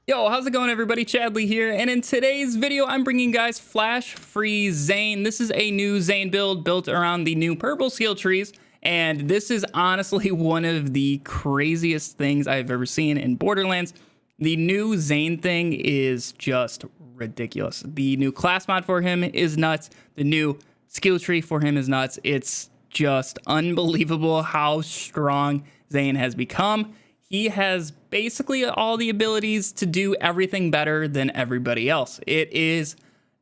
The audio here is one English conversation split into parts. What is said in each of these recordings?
Yo, how's it going everybody? Chadley here, and in today's video I'm bringing you guys Flash Freeze Zane. This is a new Zane build built around the new purple skill trees, and this is honestly one of the craziest things I've ever seen in Borderlands. The new Zane thing is just ridiculous. The new class mod for him is nuts. The new skill tree for him is nuts. It's just unbelievable how strong Zane has become. He has basically all the abilities to do everything better than everybody else. It is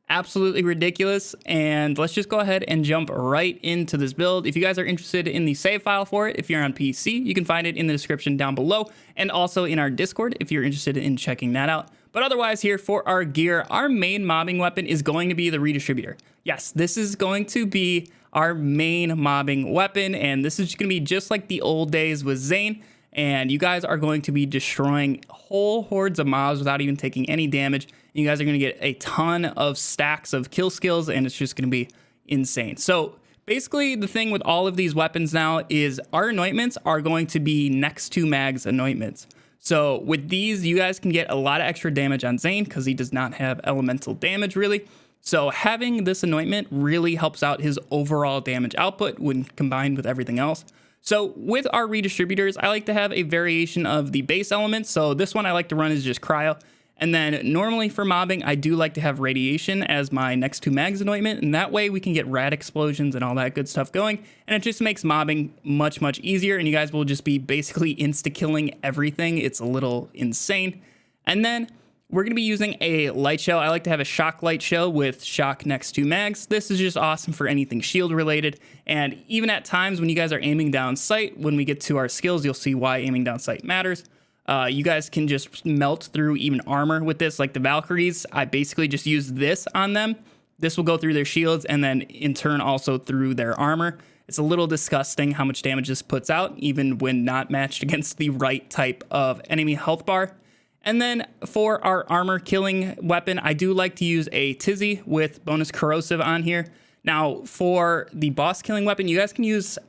absolutely ridiculous, and let's just go ahead and jump right into this build. If you guys are interested in the save file for it, if you're on PC, you can find it in the description down below, and also in our Discord if you're interested in checking that out. But otherwise, here for our gear, our main mobbing weapon is going to be the redistributor. Yes, this is going to be our main mobbing weapon, and this is going to be just like the old days with Zane. And you guys are going to be destroying whole hordes of mobs without even taking any damage. You guys are going to get a ton of stacks of kill skills, and it's just going to be insane. So basically the thing with all of these weapons now is our anointments are going to be next to mags anointments. So with these, you guys can get a lot of extra damage on Zane because he does not have elemental damage really. So having this anointment really helps out his overall damage output when combined with everything else. So with our redistributors, I like to have a variation of the base elements. So this one I like to run is just cryo. And then normally for mobbing, I do like to have radiation as my next to mags anointment. And that way we can get rad explosions and all that good stuff going. And it just makes mobbing much, much easier. And you guys will just be basically insta-killing everything. It's a little insane. And then we're going to be using a light shell. I like to have a shock light shell with shock next to mags. This is just awesome for anything shield related. And even at times when you guys are aiming down sight, when we get to our skills, you'll see why aiming down sight matters. You guys can just melt through even armor with this, like the Valkyries. I basically just use this on them. This will go through their shields and then in turn also through their armor. It's a little disgusting how much damage this puts out, even when not matched against the right type of enemy health bar. And then for our armor killing weapon, I do like to use a Tizzy with bonus corrosive on here. Now for the boss killing weapon, you guys can use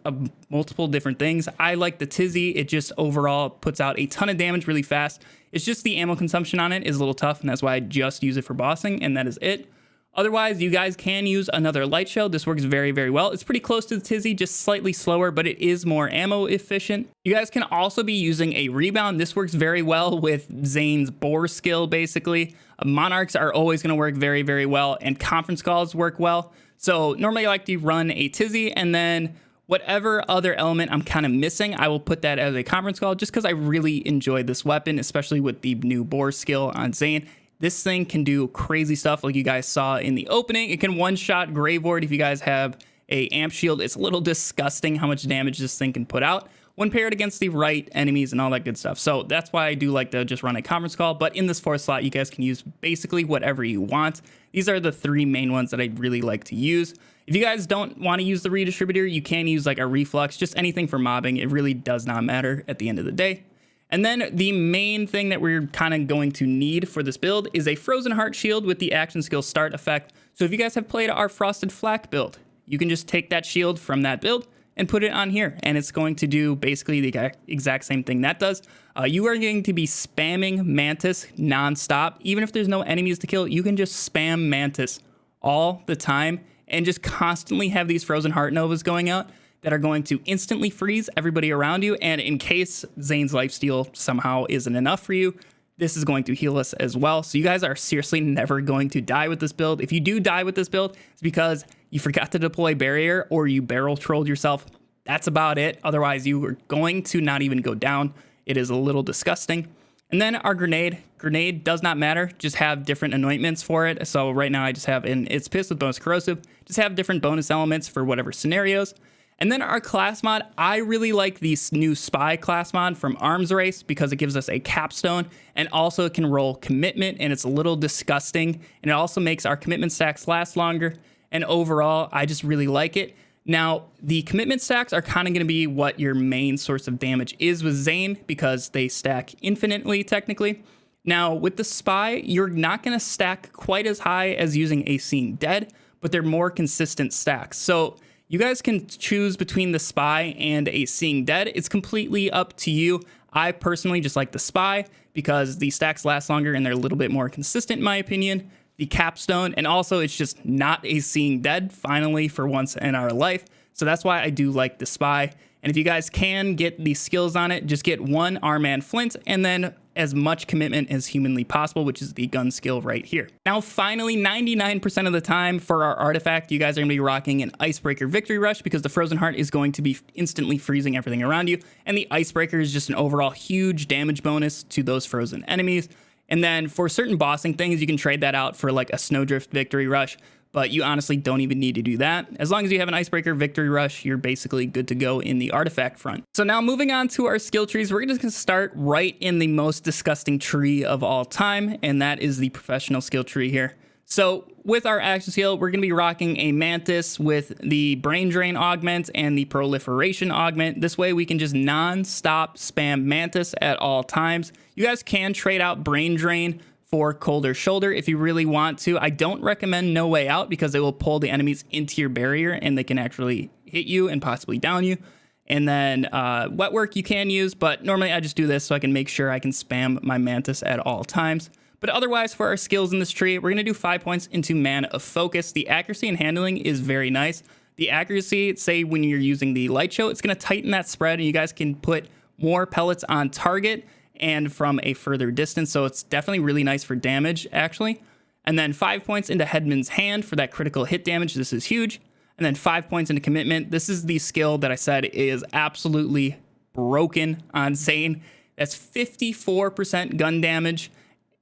multiple different things. I like the Tizzy. It just overall puts out a ton of damage really fast. It's just the ammo consumption on it is a little tough, and that's why I just use it for bossing, and that is it. Otherwise, you guys can use another light shell. This works very, very well. It's pretty close to the Tizzy, just slightly slower, but it is more ammo efficient. You guys can also be using a rebound. This works very well with Zane's boar skill, basically. Monarchs are always going to work very, very well, and conference calls work well. So normally I like to run a Tizzy, and then whatever other element I'm kind of missing, I will put that as a conference call just because I really enjoy this weapon, especially with the new boar skill on Zane. This thing can do crazy stuff like you guys saw in the opening. It can one-shot Grave Ward if you guys have a amp shield. It's a little disgusting how much damage this thing can put out when paired against the right enemies and all that good stuff. So that's why I do like to just run a conference call. But in this fourth slot, you guys can use basically whatever you want. These are the three main ones that I really like to use. If you guys don't want to use the redistributor, you can use like a reflux, just anything for mobbing. It really does not matter at the end of the day. And then the main thing that we're kind of going to need for this build is a Frozen Heart shield with the action skill start effect. So if you guys have played our Frosted Flak build, you can just take that shield from that build and put it on here, and it's going to do basically the exact same thing that does. You are going to be spamming Mantis nonstop. Even if there's no enemies to kill, you can just spam Mantis all the time and just constantly have these Frozen Heart Novas going out that are going to instantly freeze everybody around you. And in case Zane's lifesteal somehow isn't enough for you, this is going to heal us as well. So you guys are seriously never going to die with this build. If you do die with this build, it's because you forgot to deploy barrier or you barrel trolled yourself. That's about it. Otherwise, you are going to not even go down. It is a little disgusting. And then our grenade. Grenade does not matter. Just have different anointments for it. So right now I just have, and it's pissed with bonus corrosive. Just have different bonus elements for whatever scenarios. And then our class mod, I really like the new Spy class mod from Arms Race because it gives us a capstone, and also it can roll commitment, and it's a little disgusting, and it also makes our commitment stacks last longer. And overall, I just really like it. Now, the commitment stacks are kind of going to be what your main source of damage is with Zane because they stack infinitely, technically. Now, with the Spy, you're not going to stack quite as high as using a Seeing Dead, but they're more consistent stacks. So you guys can choose between the Spy and a Seeing Dead. It's completely up to you. I personally just like the Spy because the stacks last longer and they're a little bit more consistent in my opinion. The capstone, and also it's just not a Seeing Dead, finally, for once in our life. So that's why I do like the Spy. And if you guys can get the skills on it, just get one R-Man Flint and then as much commitment as humanly possible, which is the gun skill right here. Now, finally, 99% of the time for our artifact, you guys are gonna be rocking an Icebreaker Victory Rush because the Frozen Heart is going to be instantly freezing everything around you. And the Icebreaker is just an overall huge damage bonus to those frozen enemies. And then for certain bossing things, you can trade that out for like a Snowdrift Victory Rush, but you honestly don't even need to do that. As long as you have an Icebreaker Victory Rush, you're basically good to go in the artifact front. So now moving on to our skill trees, we're just gonna start right in the most disgusting tree of all time, and that is the professional skill tree here. So with our action skill, we're going to be rocking a Mantis with the Brain Drain Augment and the Proliferation Augment. This way we can just non-stop spam Mantis at all times. You guys can trade out Brain Drain for Colder Shoulder if you really want to. I don't recommend No Way Out because it will pull the enemies into your barrier and they can actually hit you and possibly down you. And then Wet Work you can use, but normally I just do this so I can make sure I can spam my Mantis at all times. But otherwise, for our skills in this tree, we're going to do 5 points into Mana of Focus. The accuracy and handling is very nice. The accuracy, say when you're using the Light Show, it's going to tighten that spread, and you guys can put more pellets on target and from a further distance. So it's definitely really nice for damage, actually. And then 5 points into Headman's Hand for that critical hit damage. This is huge. And then 5 points into Commitment. This is the skill that I said is absolutely broken on Zane. That's 54% gun damage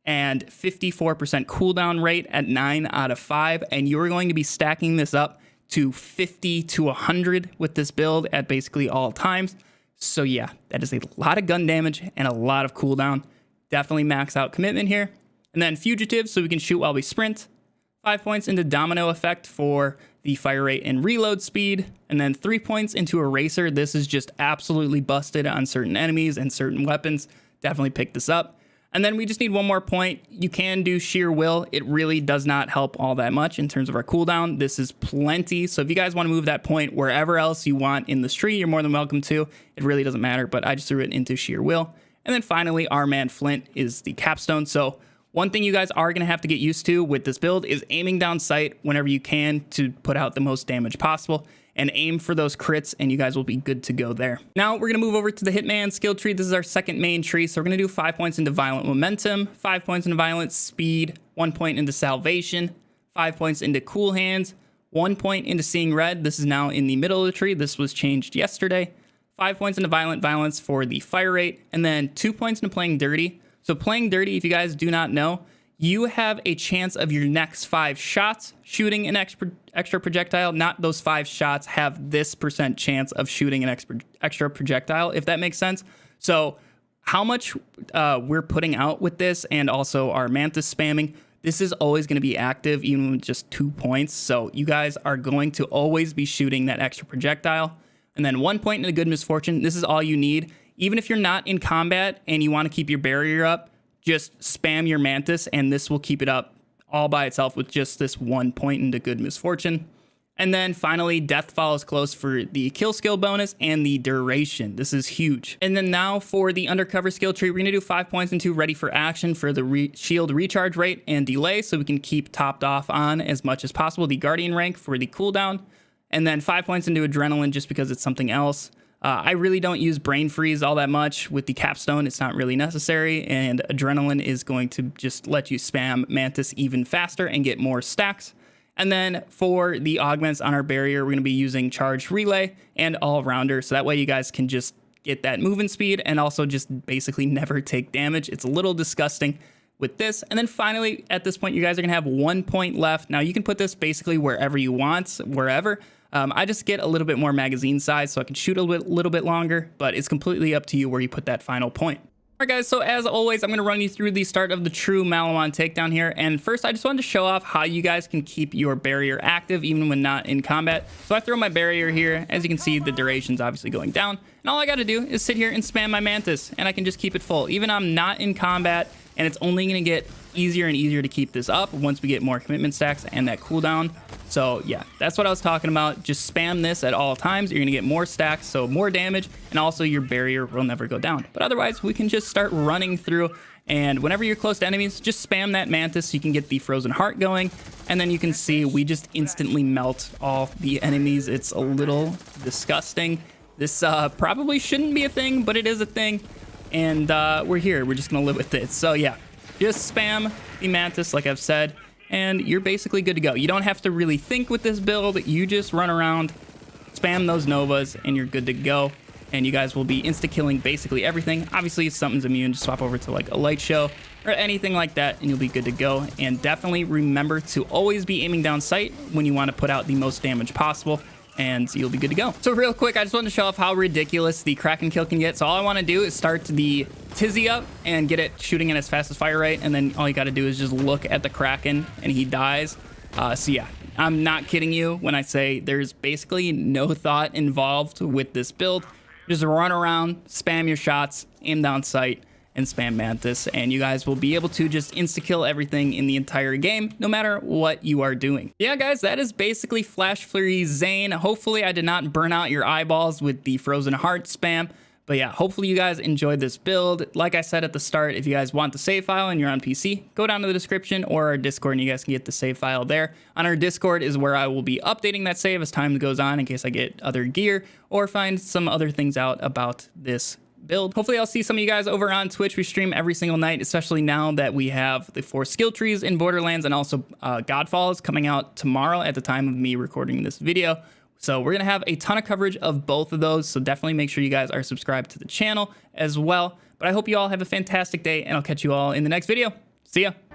and 54% cooldown rate at 9 out of 5, and you're going to be stacking this up to 50 to 100 with this build at basically all times. So yeah, that is a lot of gun damage and a lot of cooldown. Definitely max out commitment here. And then Fugitive, so we can shoot while we sprint. 5 points into Domino Effect for the fire rate and reload speed. And then 3 points into Eraser. This is just absolutely busted on certain enemies and certain weapons. Definitely pick this up. And then we just need one more point. You can do Sheer Will. It really does not help all that much in terms of our cooldown. This is plenty. So if you guys want to move that point wherever else you want in this tree, you're more than welcome to. It really doesn't matter, but I just threw it into Sheer Will. And then finally, our man Flint is the capstone. So one thing you guys are going to have to get used to with this build is aiming down sight whenever you can to put out the most damage possible. And aim for those crits, and you guys will be good to go there. Now, we're going to move over to the Hitman skill tree. This is our second main tree, so we're going to do 5 points into Violent Momentum, 5 points into Violent Speed, 1 point into Salvation, 5 points into Cool Hands, 1 point into Seeing Red. This is now in the middle of the tree. This was changed yesterday. 5 points into Violent Violence for the fire rate, and then 2 points into Playing Dirty. So Playing Dirty, if you guys do not know, you have a chance of your next 5 shots shooting an extra projectile. Not those 5 shots have this % chance of shooting an extra projectile, if that makes sense. So how much we're putting out with this and also our Mantis spamming, this is always going to be active even with just 2 points. So you guys are going to always be shooting that extra projectile. And then 1 point in a Good Misfortune. This is all you need. Even if you're not in combat and you want to keep your barrier up, just spam your Mantis, and this will keep it up all by itself with just this 1 point into Good Misfortune. And then finally, Death Follows Close for the kill skill bonus and the duration. This is huge. And then now for the Undercover skill tree, we're going to do 5 points into Ready for Action for the shield recharge rate and delay, so we can keep topped off on as much as possible. The Guardian rank for the cooldown. And then 5 points into Adrenaline just because it's something else. I really don't use Brain Freeze all that much. With the capstone, it's not really necessary, and Adrenaline is going to just let you spam Mantis even faster and get more stacks. And then for the augments on our barrier, we're going to be using Charged Relay and All-Rounder, so that way you guys can just get that movement speed and also just basically never take damage. It's a little disgusting with this. And then finally, at this point, you guys are going to have 1 point left. Now, you can put this basically wherever you want, wherever. I just get a little bit more magazine size so I can shoot a little bit longer, but it's completely up to you where you put that final point. All right, guys, so as always, I'm going to run you through the start of the true Malawan takedown here. And first, I just wanted to show off how you guys can keep your barrier active even when not in combat. So I throw my barrier here. As you can see, the duration's obviously going down. And all I got to do is sit here and spam my mantis, and I can just keep it full. Even I'm not in combat, and it's only going to get easier and easier to keep this up once we get more commitment stacks and that cooldown. So yeah, that's what I was talking about. Just spam this at all times. You're gonna get more stacks, so more damage, and also your barrier will never go down. But otherwise, we can just start running through, and whenever you're close to enemies, just spam that mantis so you can get the frozen heart going, and then you can see we just instantly melt all the enemies. It's a little disgusting. This probably shouldn't be a thing, but it is a thing, and we're here. We're just gonna live with it. So yeah, just spam the mantis like I've said, and you're basically good to go. You don't have to really think with this build. You just run around, spam those novas, and you're good to go. And you guys will be insta-killing basically everything. Obviously, if something's immune, just swap over to like a light show or anything like that, and you'll be good to go. And definitely remember to always be aiming down sight when you want to put out the most damage possible, and you'll be good to go. So real quick, I just wanted to show off how ridiculous the Kraken kill can get. So all I want to do is start the Tizzy up and get it shooting in as fast as fire rate, and then all you got to do is just look at the Kraken and he dies. So yeah, I'm not kidding you when I say there's basically no thought involved with this build. Just run around, spam your shots, aim down sight, and spam mantis, and you guys will be able to just insta-kill everything in the entire game, no matter what you are doing. Yeah, guys, that is basically Flash Freeze Zane. Hopefully, I did not burn out your eyeballs with the frozen heart spam. But yeah, hopefully you guys enjoyed this build. Like I said at the start, if you guys want the save file and you're on PC, go down to the description or our Discord and you guys can get the save file there. On our Discord is where I will be updating that save as time goes on in case I get other gear or find some other things out about this build. Hopefully I'll see some of you guys over on Twitch. We stream every single night, especially now that we have the 4 skill trees in Borderlands, and also Godfall is coming out tomorrow at the time of me recording this video. So we're going to have a ton of coverage of both of those. So definitely make sure you guys are subscribed to the channel as well. But I hope you all have a fantastic day, and I'll catch you all in the next video. See ya.